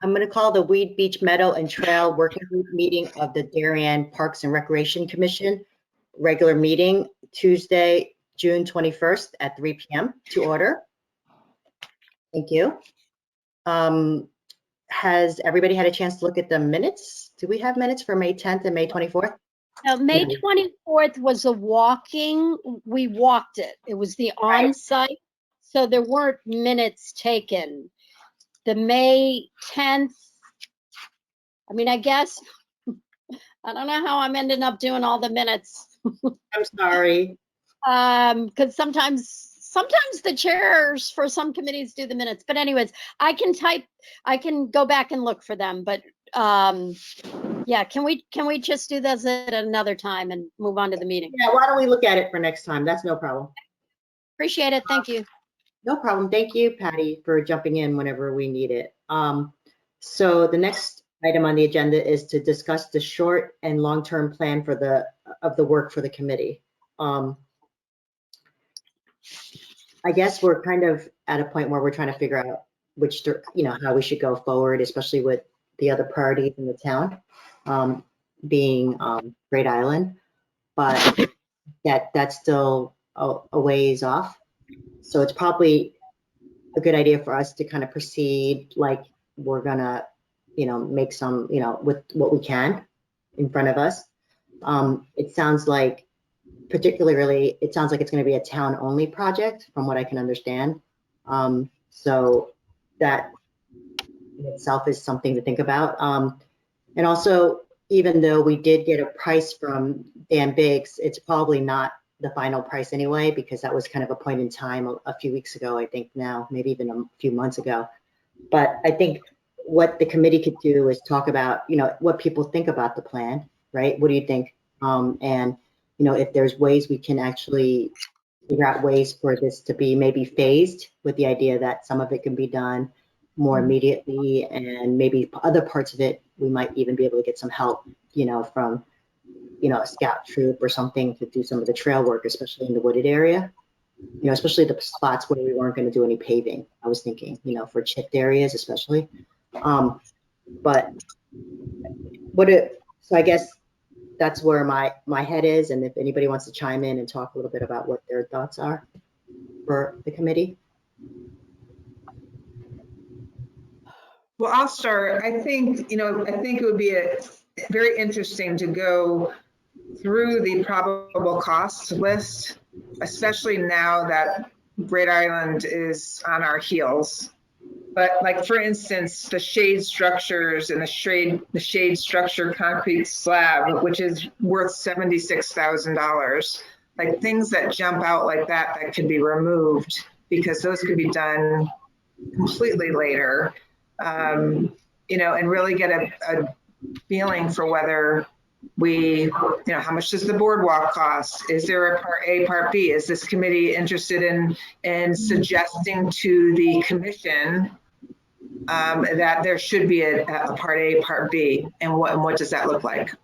I'm going to call the Weed Beach Meadow and Trail Working Group meeting of the Darien Parks and Recreation Commission, regular meeting, Tuesday, June 21st at 3 p.m. to order. Thank you. Has everybody had a chance to look at the minutes? Do we have minutes for May 10th and May 24th? Now, May 24th was a walking. We walked it. It was the on-site, so there weren't minutes taken. The May 10th, I mean, I guess, I don't know how I'm ending up doing all the minutes. I'm sorry. Because sometimes the chairs for some committees do the minutes. But anyways, I can go back and look for them. But yeah, can we just do this at another time and move on to the meeting? Yeah, why don't we look at it for next time? That's no problem. Appreciate it. Thank you. No problem. Thank you, Patty, for jumping in whenever we need it. So the next item on the agenda is to discuss the short and long-term plan for the work for the committee. I guess we're kind of at a point where we're trying to figure out which, how we should go forward, especially with the other priorities in the town, being Great Island, but that's still a ways off. So it's probably a good idea for us to kind of proceed like we're gonna, make some, with what we can in front of us. It sounds like it's going to be a town only project from what I can understand. So that in itself is something to think about. And also, even though we did get a price from Dan Biggs, it's probably not the final price anyway, because that was kind of a point in time a few weeks ago, I think now, maybe even a few months ago. But I think what the committee could do is talk about, what people think about the plan, right? What do you think? And, if there's ways we can actually figure out ways for this to be maybe phased, with the idea that some of it can be done more immediately, and maybe other parts of it, we might even be able to get some help, from, a scout troop or something to do some of the trail work, especially in the wooded area, especially the spots where we weren't going to do any paving. I was thinking, for chipped areas, especially. But so I guess that's where my head is. And if anybody wants to chime in and talk a little bit about what their thoughts are for the committee. Well, I'll start. I think it would be very interesting to go through the probable cost list, especially now that Great Island is on our heels. But like, for instance, the shade structures and the shade structure concrete slab, which is worth $76,000, like things that jump out like that could be removed, because those could be done completely later, and really get a feeling for whether how much does the boardwalk cost? Is there a part A, part B? Is this committee interested in suggesting to the commission that there should be a part A, part B, and what does that look like?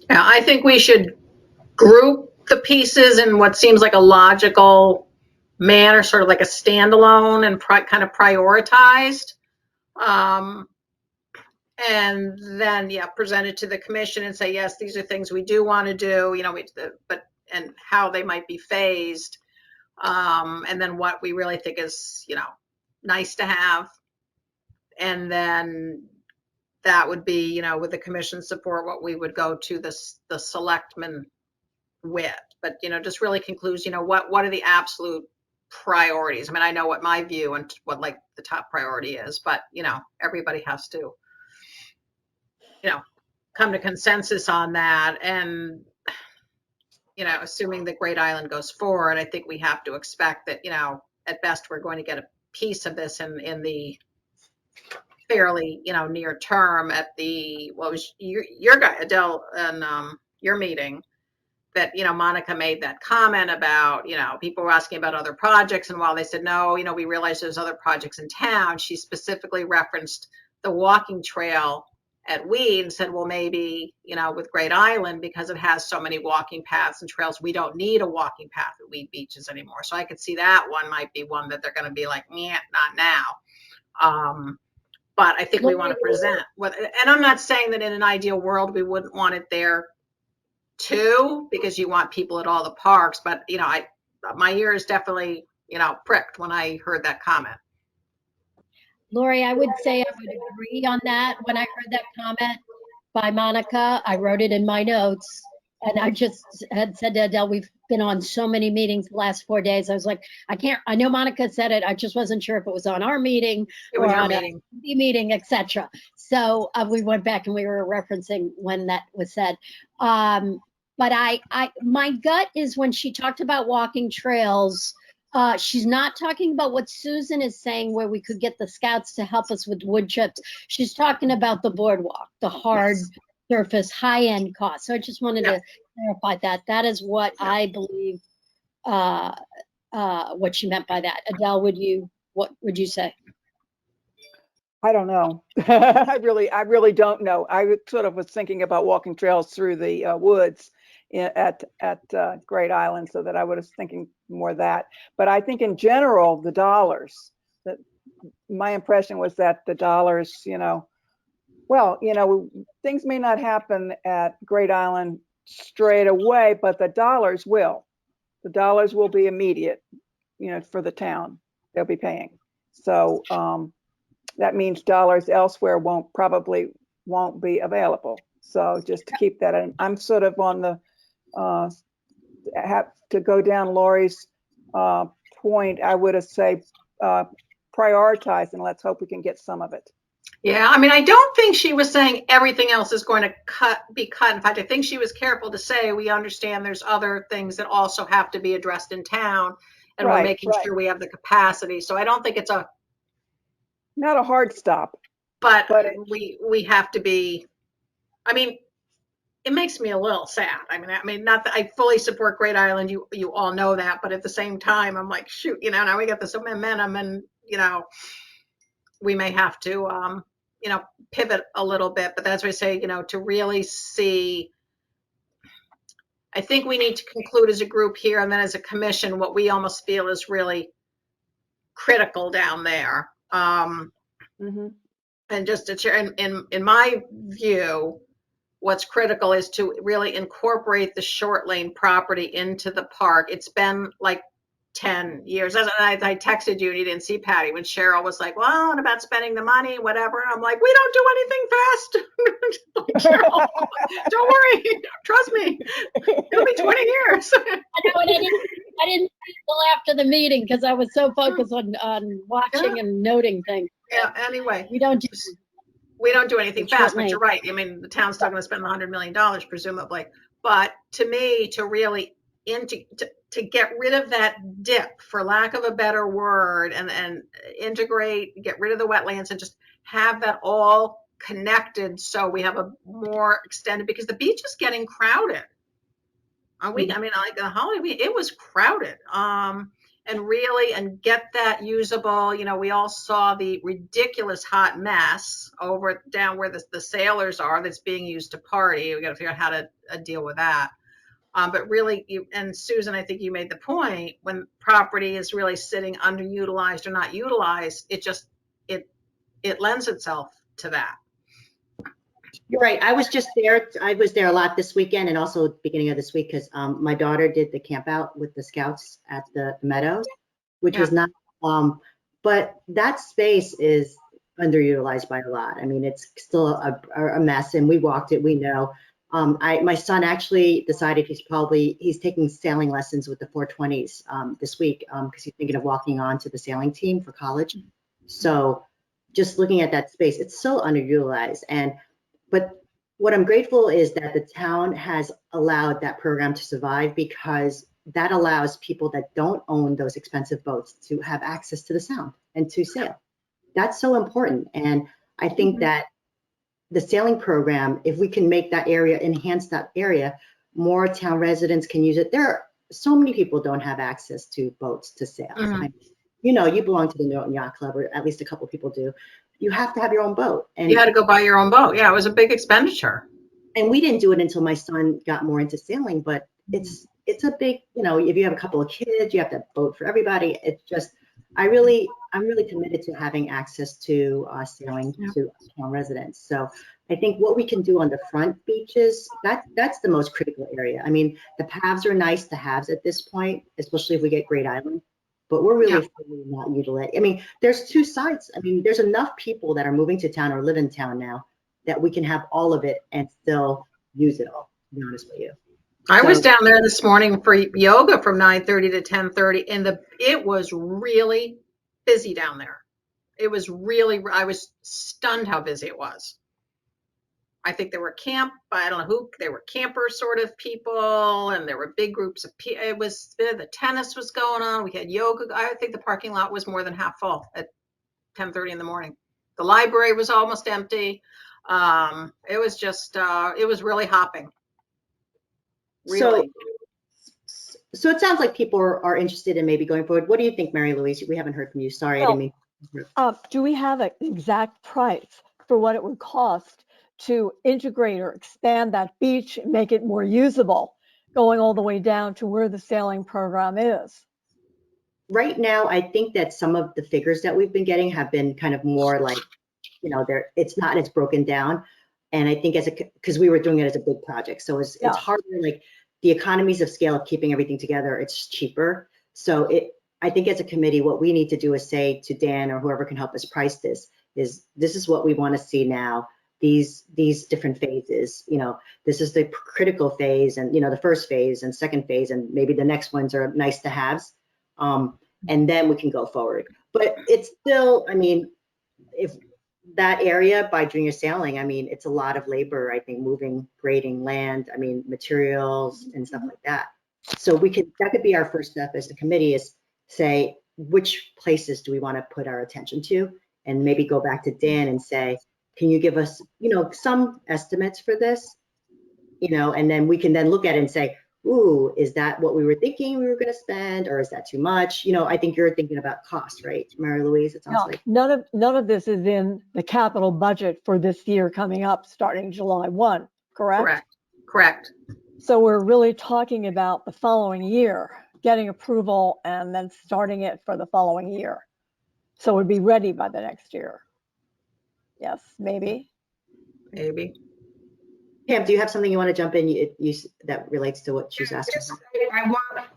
Yeah, I think we should group the pieces in what seems like a logical manner, sort of like a standalone, and kind of prioritized. And then, present it to the commission and say, yes, these are things we do want to do, and how they might be phased. And then what we really think is, nice to have. And then that would be, with the commission support, what we would go to the selectmen with. But, just really concludes, what are the absolute priorities? I mean, I know what my view and what like the top priority is, but, everybody has to, come to consensus on that. And, assuming that Great Island goes forward, I think we have to expect that, at best, we're going to get a piece of this in the fairly, near term at the, what was your guy, Adele, and your meeting, that, Monica made that comment about, people were asking about other projects. And while they said, no, we realize there's other projects in town, she specifically referenced the walking trail at Weed and said, well, maybe, with Great Island, because it has so many walking paths and trails, we don't need a walking path at Weed Beaches anymore. So I could see that one might be one that they're going to be like, yeah, not now. but I think we want to present what, and I'm not saying that in an ideal world, we wouldn't want it there too, because you want people at all the parks, but you know, my ears definitely, you know, pricked when I heard that comment. Lori, I would say I would agree on that. When I heard that comment by Monica, I wrote it in my notes. And I just had said to Adele, we've been on so many meetings the last 4 days. I was like, I know Monica said it. I just wasn't sure if it was on our meeting It was or your on meeting. a meeting, etc. So we went back and we were referencing when that was said. But my gut is when she talked about walking trails, she's not talking about what Susan is saying, where we could get the scouts to help us with wood chips. She's talking about the boardwalk, the hard surface, high-end cost. So I just wanted to clarify that. That is what I believe what she meant by that. Adele, what would you say? I don't know. I really don't know. I sort of was thinking about walking trails through the woods at Great Island, so that I was thinking more of that. But I think in general, the dollars, that my impression was that the dollars, you know, well, you know, things may not happen at Great Island straight away, but the dollars will. The dollars will be immediate, you know, for the town. They'll be paying. So that means dollars elsewhere probably won't be available. So just to keep that in, I'm sort of on the have to go down Lori's point. I would say prioritize, and let's hope we can get some of it. Yeah, I mean, I don't think she was saying everything else is going to be cut. In fact, I think she was careful to say we understand there's other things that also have to be addressed in town, and we're making sure we have the capacity. So I don't think it's not a hard stop, but we have to be. I mean, it makes me a little sad. I mean, not that I fully support Great Island. You all know that, but at the same time, I'm like, shoot, you know, now we got this momentum, and you know, we may have to, you know, pivot a little bit. But that's why I say, you know, to really see, I think we need to conclude as a group here, and then as a commission, what we almost feel is really critical down there. And just to share, in my view, what's critical is to really incorporate the short lane property into the park. It's been like 10 years. I texted you and you didn't see Patty when Cheryl was like, well, what about spending the money, whatever. And I'm like, we don't do anything fast. Like, Cheryl, don't worry. Trust me. It'll be 20 years. I know, and I didn't see until after the meeting because I was so focused on watching and noting things. Yeah, anyway. We don't do anything fast, but you're right. I mean, the town's still going to spend $100 million, presumably. But to me, to really to get rid of that dip, for lack of a better word, and integrate, get rid of the wetlands, and just have that all connected, so we have a more extended, because the beach is getting crowded. I mean, like the holiday week, it was crowded. And get that usable. You know, we all saw the ridiculous hot mess down where the sailors are that's being used to party. We got to figure out how to deal with that. But really, and Susan, I think you made the point, when property is really sitting underutilized or not utilized, it lends itself to that. You're right. I was just there. I was there a lot this weekend, and also at the beginning of this week, because my daughter did the camp out with the scouts at the Meadows, which was not, but that space is underutilized by a lot. I mean, it's still a mess, and we walked it, we know. My son actually decided he's taking sailing lessons with the 420s this week, because he's thinking of walking on to the sailing team for college. So just looking at that space, it's so underutilized. But what I'm grateful is that the town has allowed that program to survive, because that allows people that don't own those expensive boats to have access to the sound and to sail. That's so important. And I think that the sailing program, if we can make that area, enhance that area, more town residents can use it. There are so many people don't have access to boats to sail. You know, you belong to the Norton Yacht Club, or at least a couple of people do. You have to have your own boat. And you had to go buy your own boat. Yeah, it was a big expenditure. And we didn't do it until my son got more into sailing, but it's a big, you know, if you have a couple of kids, you have to have a boat for everybody. It's just, I'm really committed to having access to sailing to town residents. So I think what we can do on the front beaches, that's the most critical area. I mean, the paths are nice to have at this point, especially if we get Great Island, but we're really not utilizing. I mean, there's two sides. I mean, there's enough people that are moving to town or live in town now that we can have all of it and still use it all, to be honest with you. I was So- down there this morning for yoga from 9:30 to 10:30, and it was really busy down there. It was really, I was stunned how busy it was. I think there were I don't know who, there were camper sort of people, and there were big groups of people. The tennis was going on. We had yoga. I think the parking lot was more than half full at 10:30 in the morning. The library was almost empty. It was just, it was really hopping. Really. So it sounds like people are interested in maybe going forward. What do you think, Mary Louise? We haven't heard from you. Sorry, I didn't mean. Do we have an exact price for what it would cost to integrate or expand that beach and make it more usable, going all the way down to where the sailing program is? Right now, I think that some of the figures that we've been getting have been kind of more like, it's broken down. And I think because we were doing it as a big project, so it's harder, like the economies of scale of keeping everything together, it's cheaper. So I think as a committee, what we need to do is say to Dan or whoever can help us price this is what we want to see now. These different phases, this is the critical phase, and the first phase and second phase, and maybe the next ones are nice to haves, and then we can go forward. But it's still, I mean, if that area by junior sailing, I mean, it's a lot of labor, I think, moving, grading land, I mean, materials and stuff like that. So that could be our first step as the committee, is say, which places do we want to put our attention to? And maybe go back to Dan and say, can you give us, some estimates for this? And then we can then look at it and say, ooh, is that what we were thinking we were going to spend, or is that too much? I think you're thinking about cost, right, Mary Louise? It sounds like None of this is in the capital budget for this year coming up, starting July 1, correct? Correct. So we're really talking about the following year, getting approval and then starting it for the following year. So we'd be ready by the next year. Yes, maybe. Maybe. Pam, do you have something you want to jump in that relates to what she's asking?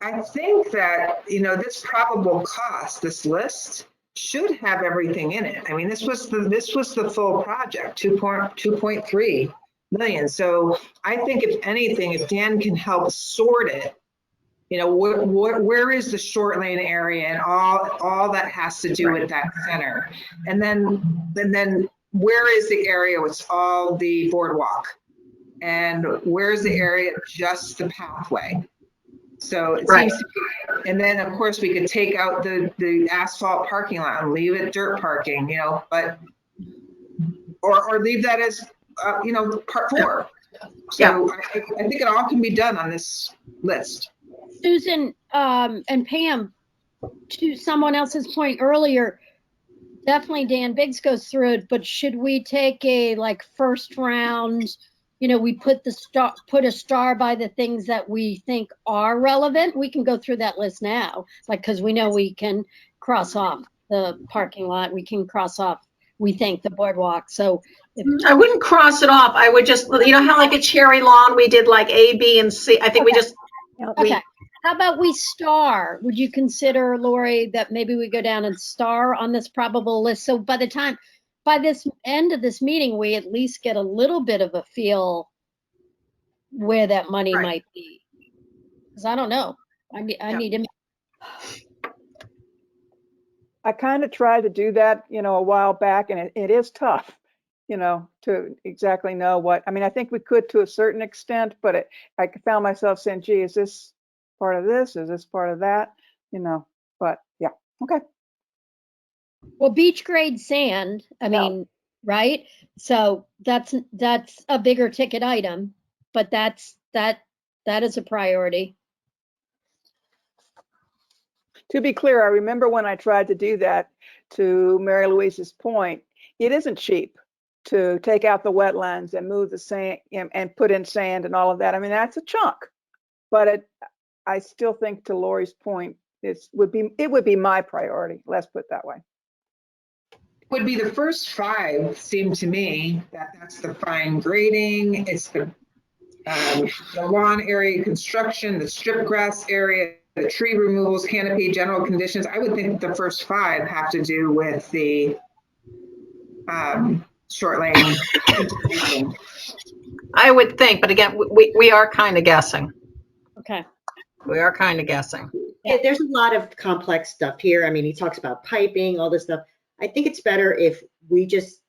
I think that, this probable cost, this list should have everything in it. I mean, this was the full project, 2.3 million. So I think if anything, if Dan can help sort it, where is the short lane area and all that has to do with that center, and then where is the area with all the boardwalk, and where's the area just the pathway? So it seems to be, and then of course we could take out the asphalt parking lot and leave it dirt parking, but or leave that as part 4. So I think it all can be done on this list. Susan, and Pam, to someone else's point earlier, definitely Dan Biggs goes through it, but should we take a first round, we put a star by the things that we think are relevant? We can go through that list now, because we know we can cross off the parking lot, we can cross off, we think, the boardwalk. So I wouldn't cross it off. I would just, how like a cherry lawn, we did A, B, and C. I think we just. Okay. How about we star? Would you consider, Lori, that maybe we go down and star on this probable list? So by this end of this meeting, we at least get a little bit of a feel where that money might be. Because I don't know. I need to. I kind of tried to do that, a while back, and it is tough, to exactly know what. I mean, I think we could to a certain extent, but I found myself saying, gee, is this part of this? Is this part of that? But yeah, okay. Well, beach grade sand, I mean, right? So that's a bigger ticket item, but that is a priority. To be clear, I remember when I tried to do that, to Mary Louise's point, it isn't cheap to take out the wetlands and move the sand and put in sand and all of that. I mean, that's a chunk, but I still think, to Lori's point, it would be my priority. Let's put it that way. Would be the first 5, seem to me, that's the fine grading, it's the lawn area construction, the strip grass area, the tree removals, canopy, general conditions. I would think the first 5 have to do with the short lane integration. I would think, but again, we are kind of guessing. Okay. We are kind of guessing. Yeah, there's a lot of complex stuff here. I mean, he talks about piping, all this stuff. I think it's better if we just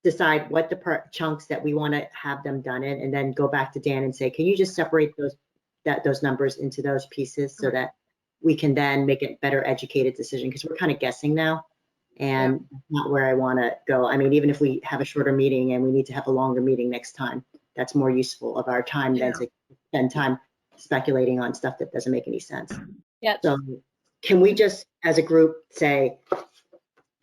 decide what the chunks that we want to have them done in, and then go back to Dan and say, can you just separate those numbers into those pieces so that we can then make a better educated decision? Because we're kind of guessing now, and not where I want to go. I mean, even if we have a shorter meeting and we need to have a longer meeting next time, that's more useful of our time than to spend time speculating on stuff that doesn't make any sense. Yeah. So can we just, as a group, say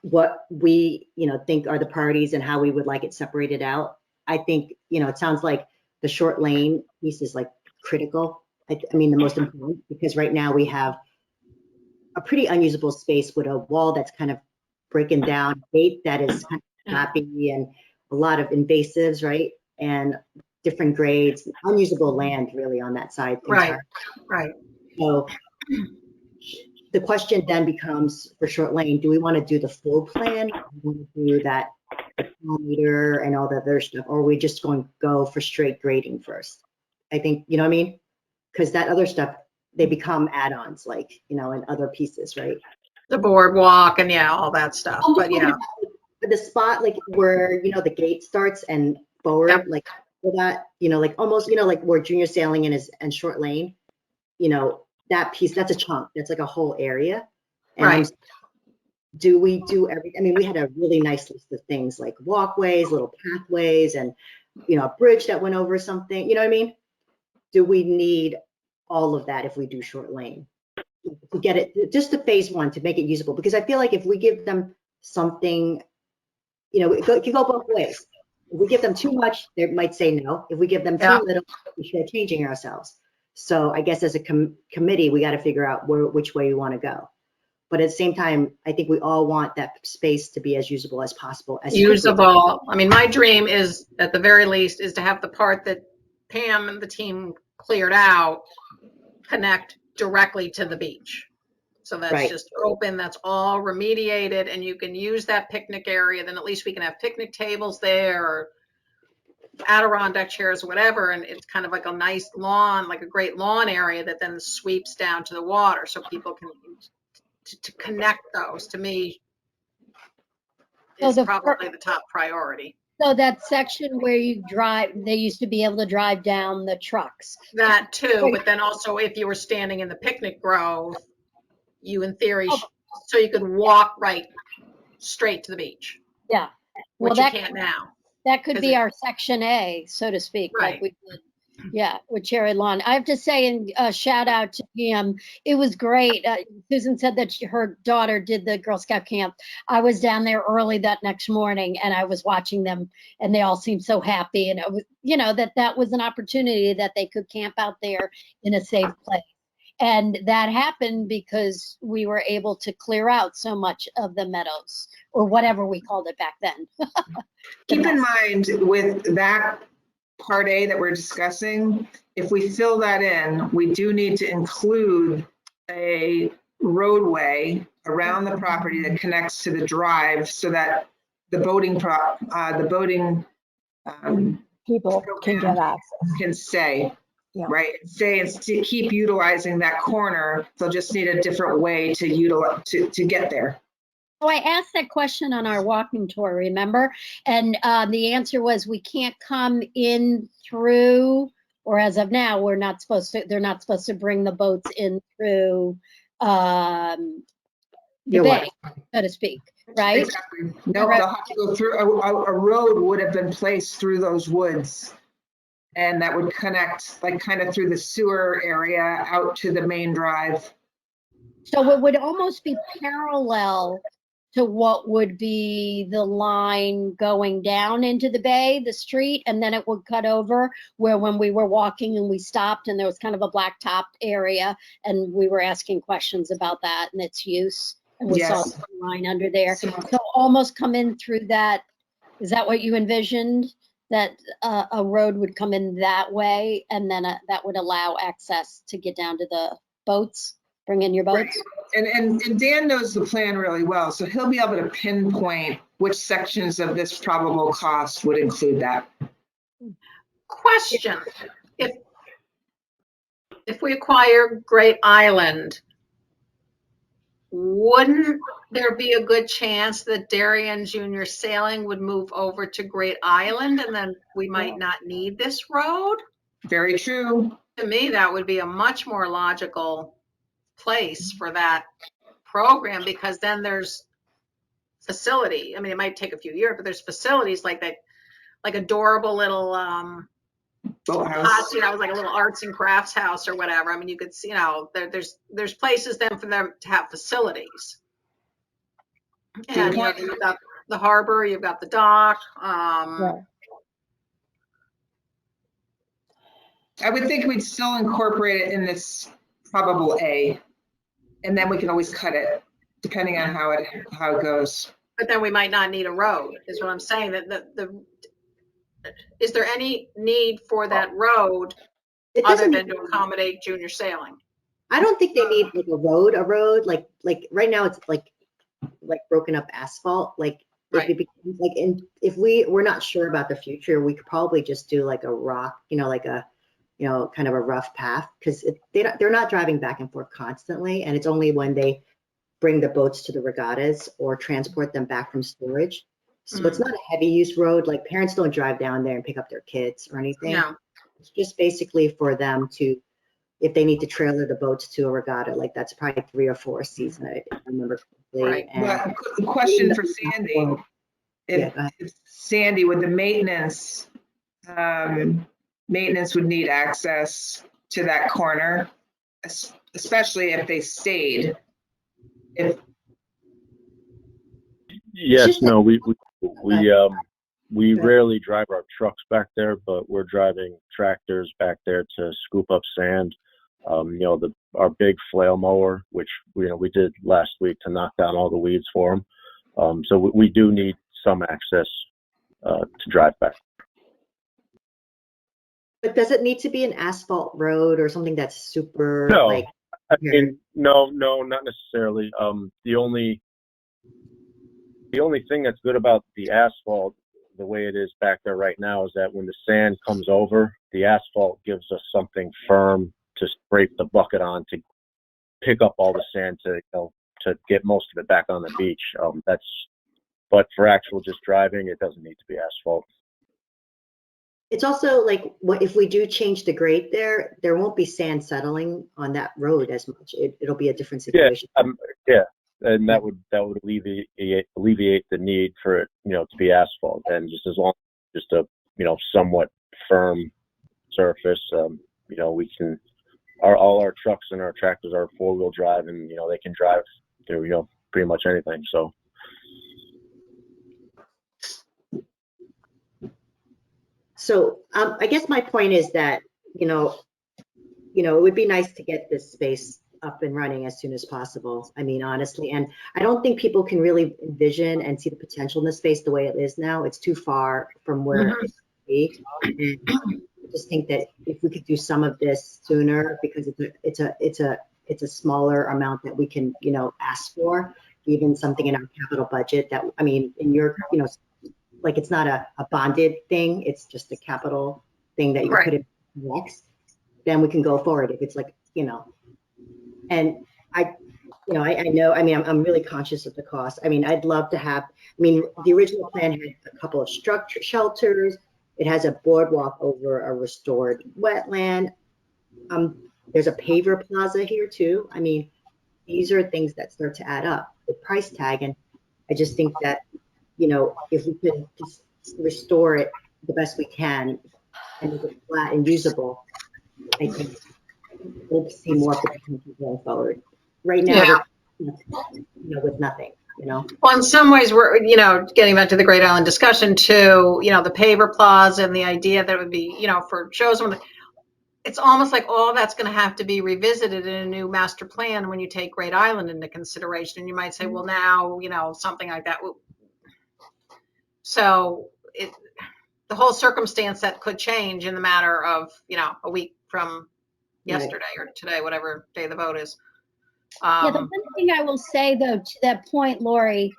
what we, think are the priorities and how we would like it separated out? I think, it sounds like the short lane piece is like critical. I mean, the most important, because right now we have a pretty unusable space with a wall that's kind of breaking down, gate that is kind of happy, and a lot of invasives, right? And different grades, unusable land really on that side. Right. Right. So the question then becomes, for short lane, do we want to do the full plan? Do we want to do that meter and all the other stuff, or are we just going to go for straight grading first? I think, you know what I mean? Because that other stuff, they become add-ons, like, in other pieces, right? The boardwalk and all that stuff. But the spot, like where, the gate starts and forward, like for that, like almost, like where junior sailing and short lane, that piece, that's a chunk, that's like a whole area. And right. Do we do everything? I mean, we had a really nice list of things like walkways, little pathways, and, a bridge that went over something, you know what I mean? Do we need all of that if we do short lane? To get it, just the phase 1 to make it usable, because I feel like if we give them something, it can go both ways. If we give them too much, they might say no. If we give them too little, we should be changing ourselves. So I guess as a committee, we got to figure out which way we want to go. But at the same time, I think we all want that space to be as usable as possible. Usable. I mean, my dream is, at the very least, is to have the part that Pam and the team cleared out connect directly to the beach. So that's just open, that's all remediated, and you can use that picnic area. Then at least we can have picnic tables there, or Adirondack chairs, whatever. And it's kind of like a nice lawn, like a great lawn area that then sweeps down to the water, so people can to connect those. To me, is probably the top priority. So that section where you drive, they used to be able to drive down the trucks. That too, but then also if you were standing in the picnic grove, you in theory, so you could walk right straight to the beach. Yeah. Which you can't now. That could be our section A, so to speak, like we did. Yeah, with Cherry Lawn. I have to say, and shout out to Pam. It was great. Susan said that her daughter did the Girl Scout camp. I was down there early that next morning, and I was watching them, and they all seemed so happy. And it was, that was an opportunity that they could camp out there in a safe place. And that happened because we were able to clear out so much of the meadows, or whatever we called it back then. Keep in mind with that Part A that we're discussing, if we fill that in, we do need to include a roadway around the property that connects to the drive, so that the boating People can get access. can stay, Yeah. right? Stay and keep utilizing that corner. They'll just need a different way to utilize to get there. So I asked that question on our walking tour, remember? And the answer was we can't come in through, or as of now, they're not supposed to bring the boats in through the bay, so to speak, right? Exactly. No, they'll have to go through, a road would have been placed through those woods. And that would connect, like, kind of through the sewer area out to the main drive. So it would almost be parallel to what would be the line going down into the bay, the street, and then it would cut over where when we were walking and we stopped and there was kind of a blacktop area and we were asking questions about that and its use. And we saw Yes. the line under there. So- So almost come in through that. Is that what you envisioned? That a road would come in that way and then that would allow access to get down to the boats, bring in your boats? And Dan knows the plan really well, so he'll be able to pinpoint which sections of this probable cost would include that. Question, if we acquire Great Island, wouldn't there be a good chance that Darien Junior Sailing would move over to Great Island and then we might not need this road? Very true. To me, that would be a much more logical place for that program because then there's facility. I mean, it might take a few years, but there's facilities like that, like adorable little Boathouse. you know, like a little arts and crafts house or whatever. I mean, you could see, you know, there's places then for them to have facilities. And you know, point. you've got the harbor, you've got the dock. Right. I would think we'd still incorporate it in this probable A. And then we can always cut it depending on how it goes. But then we might not need a road, is what I'm saying. That is there any need for that road It other doesn't than need- to accommodate junior sailing? I don't think they need like a road, like right now it's like broken up asphalt, like if Right. it becomes like, and if we're not sure about the future, we could probably just do like a rock, like a, kind of a rough path, because they're not driving back and forth constantly, and it's only when they bring the boats to the regattas or transport them back from storage. So it's not a heavy use road, like parents don't drive down there and pick up their kids or anything. No. It's just basically for them to, if they need to trailer the boats to a regatta, like that's probably 3 or 4 a season, I remember correctly. Right. And But question for Sandy. Yeah, go If ahead. Sandy, with the maintenance, maintenance would need access to that corner, especially if they stayed. Yes, just no, we Okay. rarely drive our trucks back there, but we're driving tractors back there to scoop up sand. Our big flail mower, which we did last week to knock down all the weeds for them. So we do need some access to drive back. But does it need to be an asphalt road or something that's super No. like? I mean, no, not necessarily. The only thing that's good about the asphalt, the way it is back there right now, is that when the sand comes over, the asphalt gives us something firm to scrape the bucket on to pick up all the sand to get most of it back on the beach. But for actual just driving, it doesn't need to be asphalt. It's also like, what if we do change the grade there won't be sand settling on that road as much. It'll be a different situation. And that would alleviate the need for it, to be asphalt. And just as long as just a somewhat firm surface, we can. All our trucks and our tractors are 4-wheel drive, and they can drive through pretty much anything. So. So I guess my point is that, it would be nice to get this space up and running as soon as possible. I mean, honestly, and I don't think people can really envision and see the potential in the space the way it is now. It's too far from where it should be. And I just think that if we could do some of this sooner, because it's a smaller amount that we can, ask for, even something in our capital budget that, I mean, in your, like it's not a bonded thing, it's just a capital thing that you Right. put in next, then we can go forward. If it's like, and I know, I mean, I'm really conscious of the cost. I mean, I'd love to have, the original plan had a couple of structure shelters. It has a boardwalk over a restored wetland. There's a paver plaza here too. I mean, these are things that start to add up, the price tag. And I just think that, if we could just restore it the best we can and make it flat and usable, I think we'll see more potential going forward. Right now, with nothing. Well, in some ways, we're, getting back to the Great Island discussion too, the paver plaza and the idea that it would be, for shows, it's almost like all that's going to have to be revisited in a new master plan when you take Great Island into consideration. And you might say, well, now, something like that. So the whole circumstance that could change in the matter of, a week from yesterday or today, whatever day the vote is. Yeah, the one thing I will say though, to that point, Lori,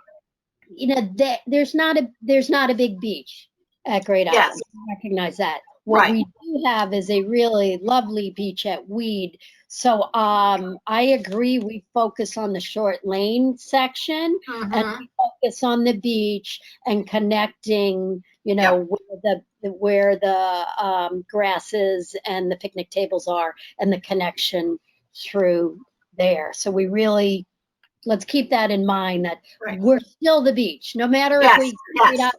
there's not a big beach at Great Island. Yes. I recognize that. What Right. we do have is a really lovely beach at Weed. So I agree, we focus on the short lane section and Mhm. we focus on the beach and connecting, Yeah. where the grasses and the picnic tables are and the connection through there. So let's keep that in mind, that Right. we're still the beach, no matter if Yes, we. yes,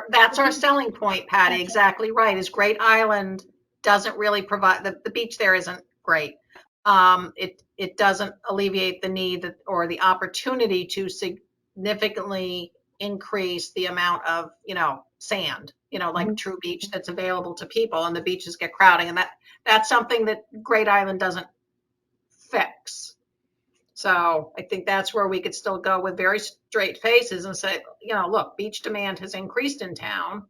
that's our selling point, Patty. Exactly right. Is Great Island doesn't really provide, the beach there isn't great. It doesn't alleviate the need or the opportunity to significantly increase the amount of, sand, like True Beach that's available to people, and the beaches get crowding, and that's something that Great Island doesn't fix. So I think that's where we could still go with very straight faces and say, look, beach demand has increased in town.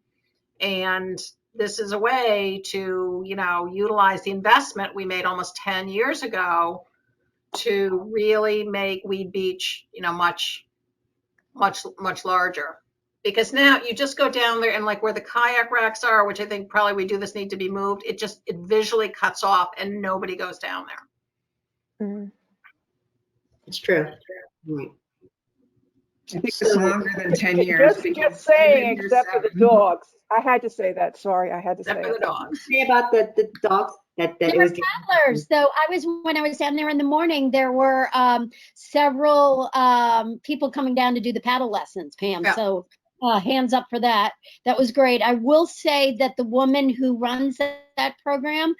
And this is a way to, utilize the investment we made almost 10 years ago to really make Weed Beach, much, much, much larger. Because now you just go down there and like where the kayak racks are, which I think probably we do this need to be moved, it visually cuts off and nobody goes down there. Mhm. It's true. Right. I think it's longer than 10 years. Just because saying, I've been here except for the 7. dogs. I had to say that. Sorry, I had to say Except for the it. dogs. Say about the dogs that it was. Toddlers. So when I was down there in the morning, there were several people coming down to do the paddle lessons, Pam. Yeah. So hands up for that. That was great. I will say that the woman who runs that program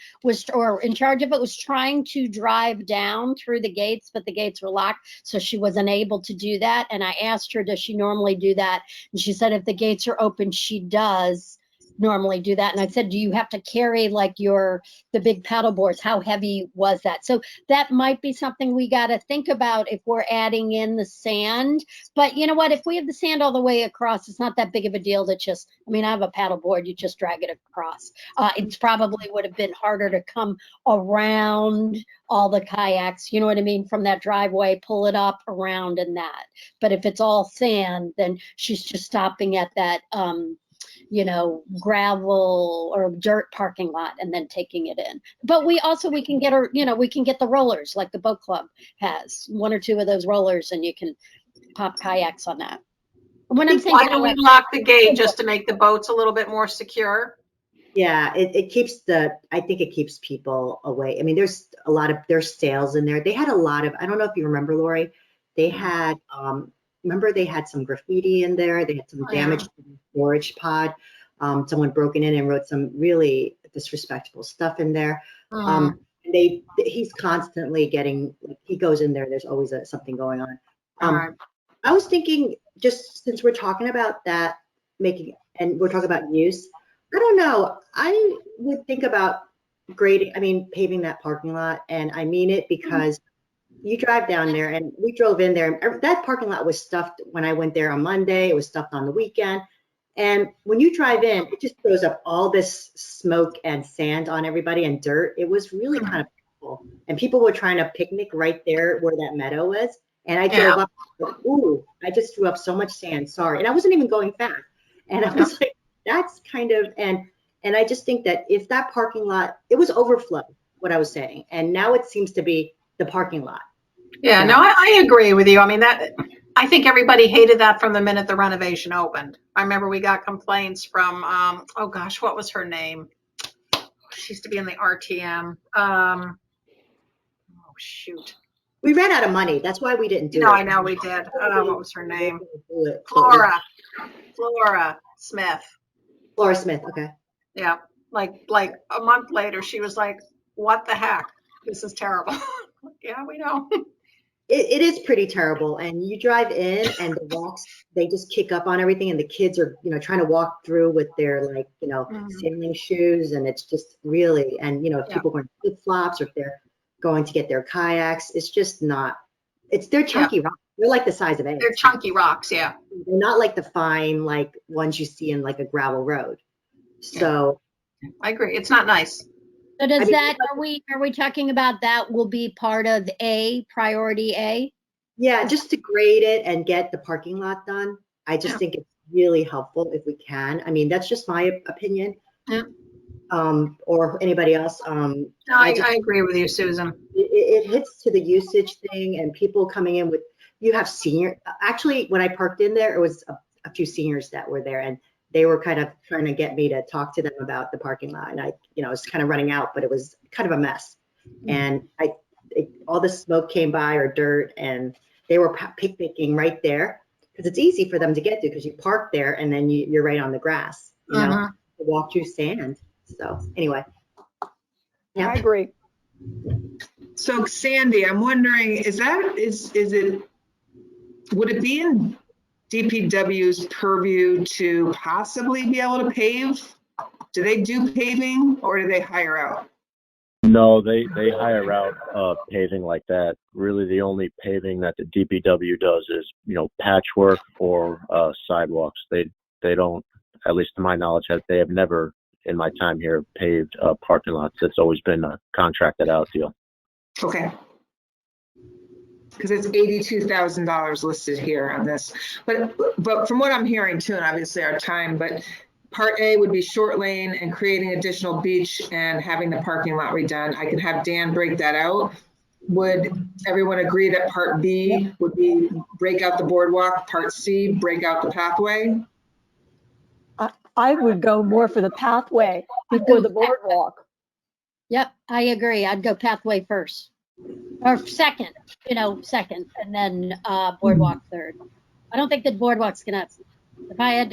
or in charge of it, was trying to drive down through the gates, but the gates were locked, so she wasn't able to do that. And I asked her, does she normally do that? And she said if the gates are open, she does normally do that. And I said, do you have to carry like the big paddle boards? How heavy was that? So that might be something we got to think about if we're adding in the sand. But you know what, if we have the sand all the way across, it's not that big of a deal to I have a paddle board, you just drag it across. It's probably would have been harder to come around all the kayaks, you know what I mean, from that driveway, pull it up around and that. But if it's all sand, then she's just stopping at that gravel or dirt parking lot and then taking it in. But we can get we can get the rollers like the boat club has, 1 or 2 of those rollers, and you can pop kayaks on that. When I'm saying Why don't we lock the gate just to make the boats a little bit more secure? Yeah, it keeps I think it keeps people away. I mean, there's sales in there. They had a lot of, I don't know if you remember, Lori, they had, remember they had some graffiti in there. They had some damage to the storage pod. Someone broken in and wrote some really disrespectful stuff in there. He's constantly he goes in there. There's always something going on. All right. I was thinking, just since we're talking about that, and we're talking about use, I don't know. I would think about paving that parking lot. And I mean it because you drive down there, and we drove in there, and that parking lot was stuffed when I went there on Monday. It was stuffed on the weekend. And when you drive in, it just throws up all this smoke and sand on everybody and dirt. It was really kind of beautiful. And people were trying to picnic right there where that meadow was. And I drove up, ooh, I just threw up so much sand. Sorry. And I wasn't even going fast. And I was like, that's kind of, and I just think that if that parking lot, it was overflow, what I was saying. And now it seems to be the parking lot. Yeah, no, I agree with you. I mean, I think everybody hated that from the minute the renovation opened. I remember we got complaints from, oh gosh, what was her name? She used to be in the RTM. Oh shoot. We ran out of money. That's why we didn't do it. No, I know we did. What was her name? Flora Smith. Flora Smith. Okay. Yeah. Like a month later, she was like, what the heck? This is terrible. Yeah, we know. it is pretty terrible. And you drive in and the walks, they just kick up on everything. And the kids are, trying to walk through with their like, sailing shoes. And it's just really, and, if Yeah. people wearing flip flops or if they're going to get their kayaks, it's just not, they're chunky rocks. They're like the size of eggs. They're chunky rocks, yeah. They're not like the fine, like ones you see in like a gravel road. So I agree. It's not nice. So does I mean, that, are we talking about that will be part of priority A? yeah, just to grade it and get the parking lot done. I just Yeah. think it's really helpful if we can. I mean, that's just my opinion. Yeah. Or anybody else. No, I agree with you, Susan. It hits to the usage thing and people coming in with, you have actually, when I parked in there, it was a few seniors that were there and they were kind of trying to get me to talk to them about the parking lot. And I, was kind of running out, but it was kind of a mess. And all the smoke came by or dirt and they were picnicking right there because it's easy for them to get to because you park there and then you're right on the grass, Uh-huh. walk through sand. So anyway. Yeah. I agree. So Sandy, I'm wondering, would it be in DPW's purview to possibly be able to pave? Do they do paving or do they hire out? No, they hire out paving like that. Really, the only paving that the DPW does is patchwork or sidewalks. They don't, at least to my knowledge, they have never in my time here paved parking lots. It's always been a contracted out deal. Okay. Because it's $82,000 listed here on this, but from what I'm hearing too, and obviously our time, but Part A would be short lane and creating additional beach and having the parking lot redone. I can have Dan break that out. Would everyone agree that Part B would be break out the boardwalk, Part C, break out the pathway? I would go more for the pathway before the boardwalk. Yep, I agree. I'd go pathway first. Or second, second, and then boardwalk third. I don't think the boardwalk's gonna, if I had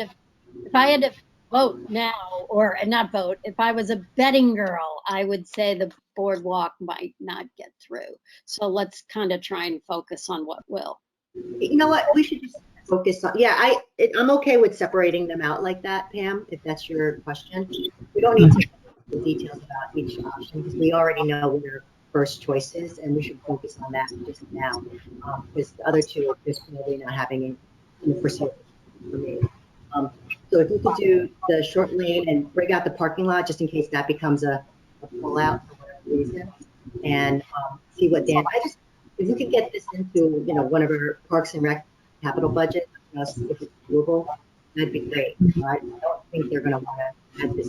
to vote now, or not vote, if I was a betting girl, I would say the boardwalk might not get through. So let's kind of try and focus on what will. You know what? We should just focus on, I'm okay with separating them out like that, Pam, if that's your question. We don't need to get the details about each option because we already know what your first choice is and we should focus on that just now. Because the other two are just probably not having any foreseeable for me. So if you could do the short lane and break out the parking lot just in case that becomes a pullout for whatever reason, and see what Dan. If we could get this into one of our Parks and Rec capital budget, if it's doable, that'd be great. I don't think they're going to want to add this.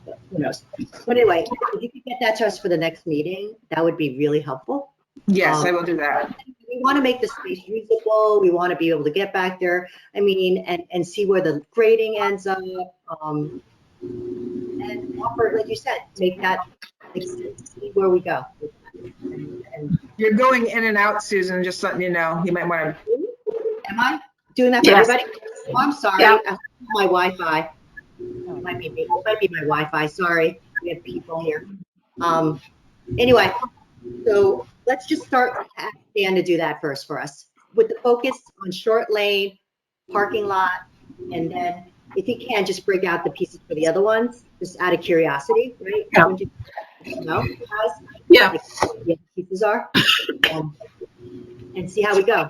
But who knows? But anyway, if you could get that to us for the next meeting, that would be really helpful. Yes, I will do that. We want to make the space usable. We want to be able to get back there. I mean, and see where the grading ends up. And offer, like you said, make that see where we go. And You're going in and out, Susan, just letting you know. You might want to. am I doing that for Yes. everybody? Oh, I'm sorry. Yeah. My Wi-Fi. It might be my Wi-Fi. Sorry, we have people here. Anyway, so let's just start asking Dan to do that first for us, with the focus on short lane, parking lot, and then if he can, just break out the pieces for the other ones, just out of curiosity, right? Yeah. Don't you know, guys? Yeah. Like, what the pieces are, and see how we go.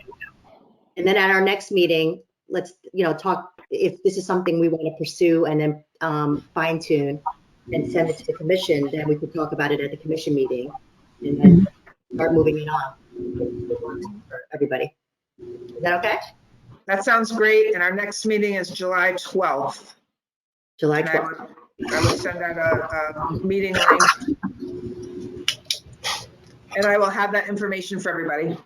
And then at our next meeting, let's talk if this is something we want to pursue and then fine tune and send it to the commission. Then we could talk about it at the commission meeting and then start moving it on for everybody. Is that okay? That sounds great. And our next meeting is July 12th. July And 12th. I will send out a meeting link. And I will have that information for everybody.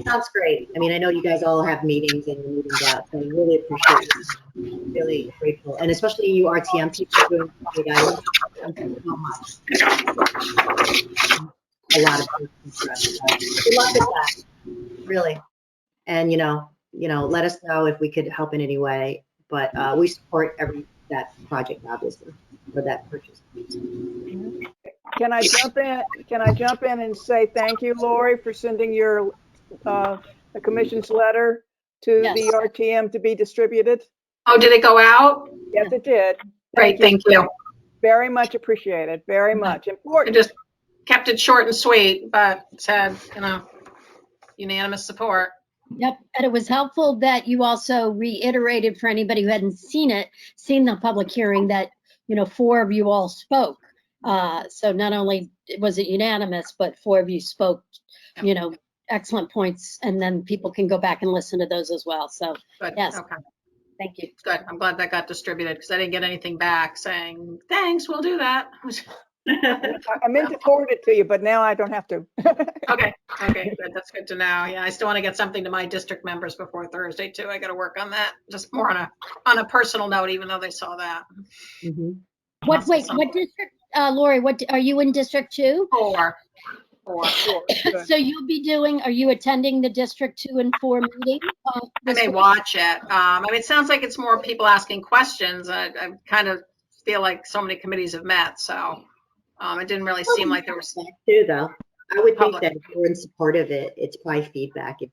Sounds great. I mean, I know you guys all have meetings and you're meeting out, so I really appreciate it. Really grateful. And especially you RTM people doing great items. Thank you so much. A lot of things for us. Good luck with that. Really. And let us know if we could help in any way. But we support that project, obviously, for that purchase. can I jump in? Can I jump in and say thank you, Lori, for sending your the commission's letter to Yes. the RTM to be distributed? Oh, did it go out? Yes, it did. Great, thank you. Very much appreciated. Very much I important. just kept it short and sweet, but said, unanimous support. Yep, and it was helpful that you also reiterated for anybody who hadn't seen the public hearing, that, 4 of you all spoke. So not only was it unanimous, but 4 of you spoke, excellent points, and then people can go back and listen to those as well. So, Good, yes, okay, thank you. good. I'm glad that got distributed because I didn't get anything back saying, thanks, we'll do that. I meant to forward it to you, but now I don't have to. Okay, good. That's good to know. Yeah, I still want to get something to my district members before Thursday too. I got to work on that. Just more on a personal note, even though they saw that. Mhm. What district, Lori, what, are you in District 2? 4. Good. So are you attending the District 2 and 4 meeting? I this may week? watch it. It sounds like it's more people asking questions. I kind of feel like so many committees have met, so it didn't really seem like there was. Too, though. I would think Public. that if we're in support of it, it's probably feedback. If,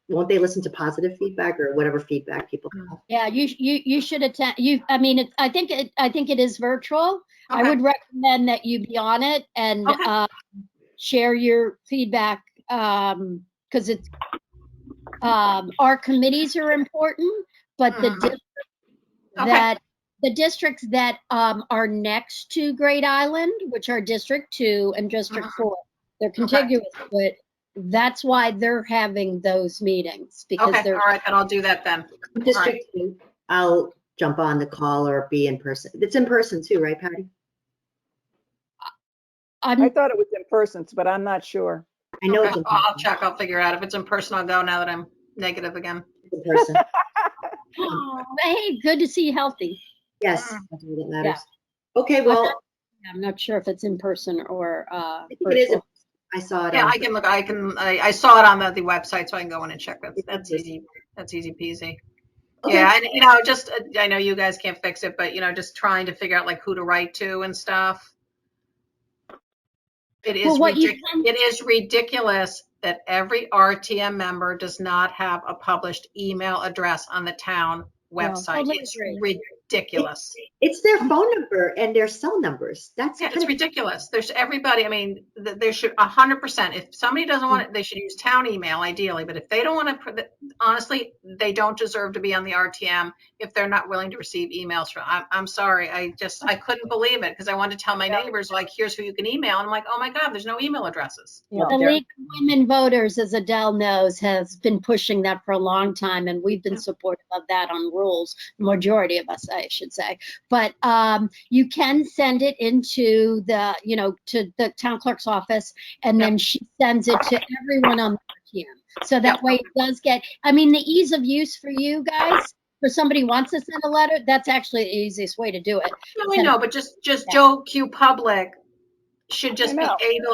won't they listen to positive feedback or whatever feedback people have? Yeah, you should attend. I think it is virtual. I Okay. would recommend that you be on it and Okay. share your feedback, because it's our committees are important, but Okay. the districts that are next to Great Island, which are District 2 and District 4, they're contiguous, but that's why they're having those meetings, because Okay, all they're right, then I'll do that then. District 2, I'll jump on the call or be in person. It's in person too, right, Patty? I thought it was in person, but I'm not sure. I know Okay, it's in I'll check. I'll figure out if it's in person. I'll go now that I'm negative again. person. Hey, good to see you healthy. Yes, that's all that matters. Okay, well, I'm not sure if it's in person or I think it is. virtual. I saw it. Yeah, I can look. I saw it on the website, so I can go in and check. That's easy. That's easy peasy. Okay. Yeah, and I know you guys can't fix it, but just trying to figure out like who to write to and stuff. It is Well, it is ridiculous that every RTM member does not have a published email address on the town website. Totally It's agree. ridiculous. It's their phone number and their cell numbers. That's Yeah, kind it's of ridiculous. There's everybody. I mean, there should 100%. If somebody doesn't want it, they should use town email ideally. But if they don't want to, honestly, they don't deserve to be on the RTM if they're not willing to receive emails from. I'm sorry. I couldn't believe it because I wanted to tell my neighbors, like, here's who you can email. And I'm like, oh my God, there's no email addresses. Yeah. The League of Women Voters, as Adele knows, has been pushing that for a long time, and we've been supportive of that on rules. Majority of us, I should say. But you can send it into the, to the town clerk's office, and then she sends it to everyone on the RTM. So that way it does get, the ease of use for you guys, for somebody who wants to send a letter, that's actually the easiest way to do it. No, I know, but just Joe Q Public should just be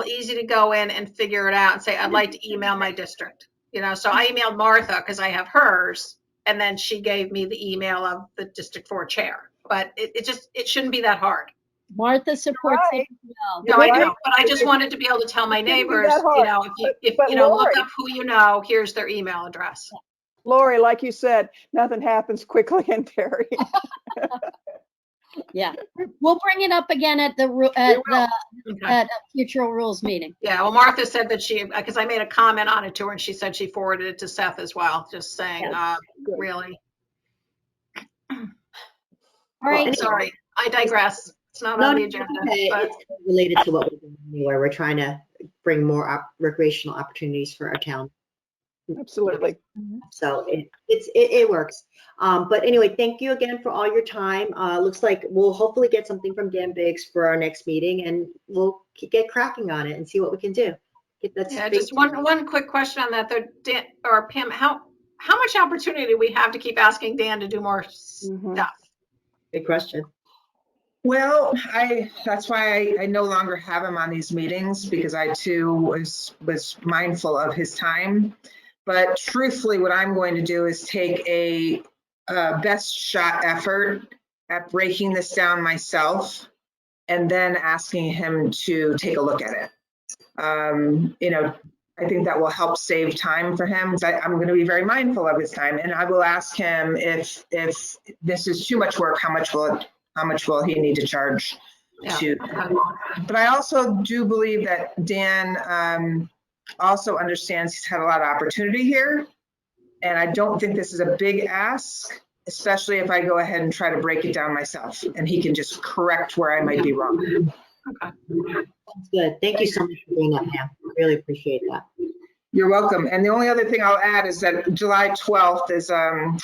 easy to go in and figure it out and say, I'd like to email my district. So I emailed Martha because I have hers, and then she gave me the email of the District 4 chair. But it shouldn't be that hard. Martha supports it as well. No, I know, but I just wanted to be able to tell my neighbors, if look up who here's their email address. Lori, like you said, nothing happens quickly in Terry. Yeah, we'll bring it up again at the future rules meeting. Yeah, well, Martha said that because I made a comment on it to her, and she said she forwarded it to Seth as well, just saying, really. All right. Sorry, I digress. It's not on the agenda. Okay. But It's related to what we're doing anyway. We're trying to bring more recreational opportunities for our town. Absolutely. So it works. But anyway, thank you again for all your time. Looks like we'll hopefully get something from Dan Biggs for our next meeting, and we'll get cracking on it and see what we can do. Just one quick question on that, though, Dan or Pam. How much opportunity do we have to keep asking Dan to do more stuff? Good question. Well, that's why I no longer have him on these meetings, because I too was mindful of his time. But truthfully, what I'm going to do is take a best shot effort at breaking this down myself and then asking him to take a look at it. I think that will help save time for him. I'm going to be very mindful of his time, and I will ask him if this is too much work, how much will he need to charge to? But I also do believe that Dan also understands he's had a lot of opportunity here, and I don't think this is a big ask, especially if I go ahead and try to break it down myself, and he can just correct where I might be wrong. That's good. Thank you so much for being up, Pam. Really appreciate that. You're welcome. And the only other thing I'll add is that July 12th is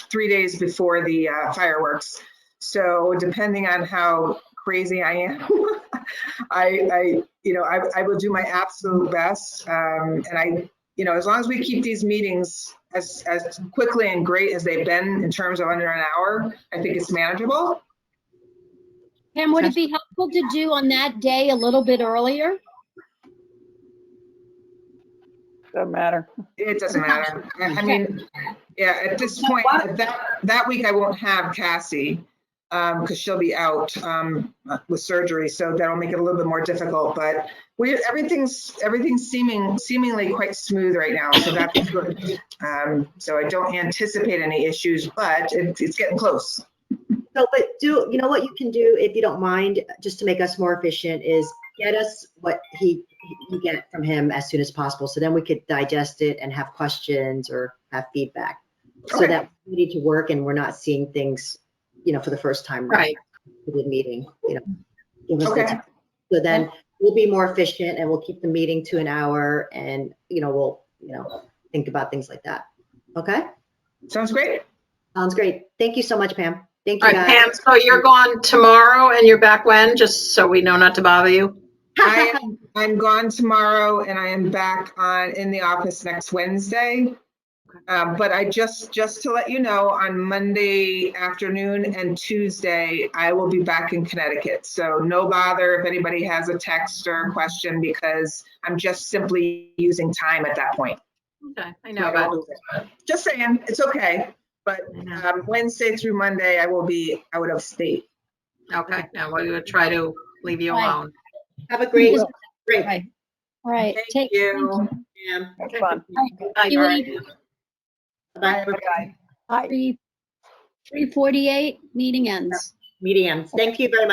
3 days before the fireworks. So depending on how crazy I am, I will do my absolute best. And as long as we keep these meetings as quickly and great as they've been in terms of under an hour, I think it's manageable. Pam, would it be helpful to do on that day a little bit earlier? Doesn't matter. It doesn't matter. I mean, yeah, at this point, that week I won't have Cassie because she'll be out with surgery, so that'll make it a little bit more difficult. But everything's seemingly quite smooth right now, so that's good. So I don't anticipate any issues, but it's getting close. So, but you know what you can do, if you don't mind, just to make us more efficient, is get us what you get from him as soon as possible. So then we could digest it and have questions or have feedback. So Okay. that we need to work and we're not seeing things, for the first time. Right. For the meeting, give us the Okay. time. So then we'll be more efficient and we'll keep the meeting to an hour and, we'll, think about things like that. Okay? Sounds great. Sounds great. Thank you so much, Pam. Thank you, All right, guys. Pam, so you're gone tomorrow and you're back when, just so we know not to bother you? I'm gone tomorrow and I am back in the office next Wednesday. But I just to let you know, on Monday afternoon and Tuesday, I will be back in Connecticut. So no bother if anybody has a text or a question, because I'm just simply using time at that point. Okay, I know, but Just saying, it's okay. But Wednesday through Monday, I will be out of state. okay, now we're gonna try to leave you Right. alone. Have a great. Right. All right. Thank you. Pam. That's fun. Bye, You Bye. leave Bye. Bye. Hi. 3:48, meeting ends. Meeting ends. Thank you very much.